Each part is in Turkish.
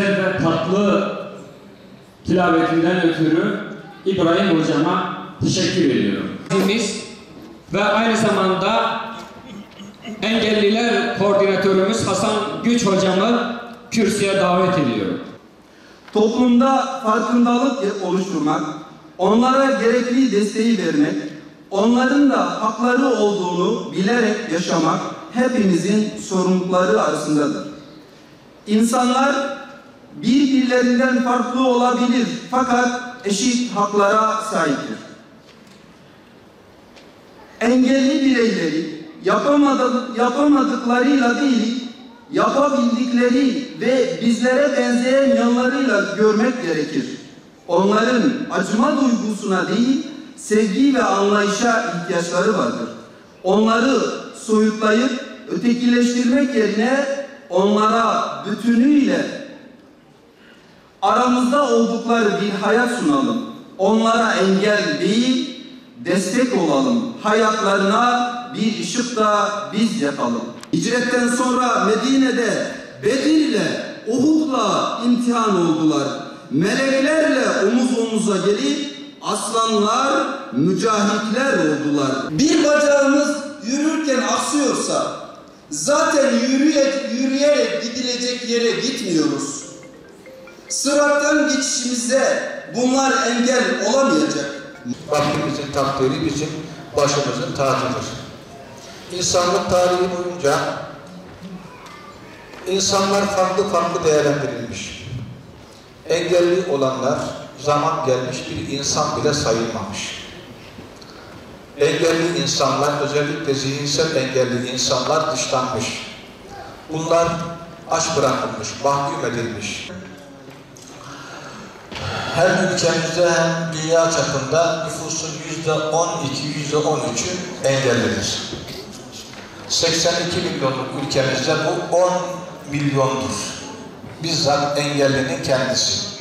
güzel ve tatlı tilavetinden ötürü İbrahim hocama teşekkür ediyorum. Ve aynı zamanda engelliler koordinatörümüz Hasan Güç hocamı kürsüye davet ediyorum. Toplumda farkındalık oluşturmak, onlara gerekli desteği vermek, onların da hakları olduğunu bilerek yaşamak hepimizin sorumlulukları arasındadır. İnsanlar birbirlerinden farklı olabilir fakat eşit haklara sahiptir. Engelli bireyleri yapamadıklarıyla değil, yapabildikleri ve bizlere benzeyen yanlarıyla görmek gerekir. Onların acıma duygusuna değil, sevgi ve anlayışa ihtiyaçları vardır. Onları soyutlayıp ötekileştirmek yerine onlara bütünüyle aramızda oldukları bir hayat sunalım. Onlara engel değil, destek olalım. Hayatlarına bir ışık da biz yapalım. Hicretten sonra Medine'de Bedir'le, Uhud'la imtihan oldular. Meleklerle omuz omuza gelip aslanlar, mücahitler oldular. Bir bacağımız yürürken aksıyorsa zaten yürüyerek gidilecek yere gitmiyoruz. Sırattan geçişimize bunlar engel olamayacak. Rabbimizin takdiri bizim başımızın tacıdır. İnsanlık tarihi boyunca insanlar farklı değerlendirilmiş. Engelli olanlar zaman gelmiş bir insan bile sayılmamış. Engelli insanlar, özellikle zihinsel engelli insanlar dışlanmış. Bunlar aç bırakılmış, mahkum edilmiş. Her ülkemizde hem dünya çapında nüfusun %12, %13'ü engellidir. 82 milyonluk ülkemizde bu 10 milyondur. Bizzat engellinin kendisi.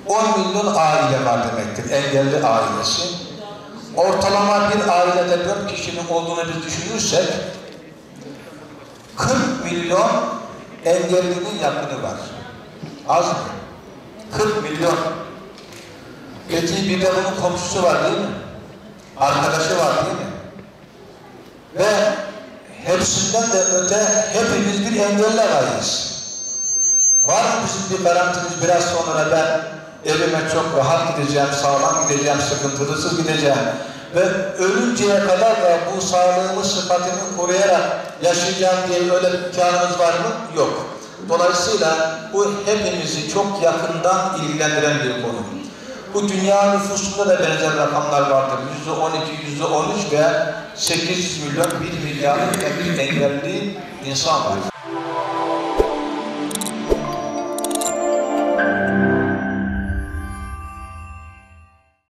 10 milyon aile var demektir, engelli ailesi. Ortalama bir ailede 4 kişinin olduğunu biz düşünürsek 40 milyon engellinin yakını var. Az mı? 40 milyon. Peki bir de bunun komşusu var değil mi? Arkadaşı var değil mi? Ve hepsinden de öte hepimiz bir engelli arayız. Var mı bizim bir garantimiz, biraz sonra ben evime çok rahat gideceğim, sağlam gideceğim, sıkıntısız gideceğim ve ölünceye kadar da bu sağlığımı, sıhhatimi koruyarak yaşayacağım diye öyle bir imkanımız var mı? Yok. Dolayısıyla bu hepimizi çok yakından ilgilendiren bir konu. Bu dünya nüfusunda da benzer rakamlar vardır. %12, %13 ve 800 milyon, 1 milyar bir engelli insan var.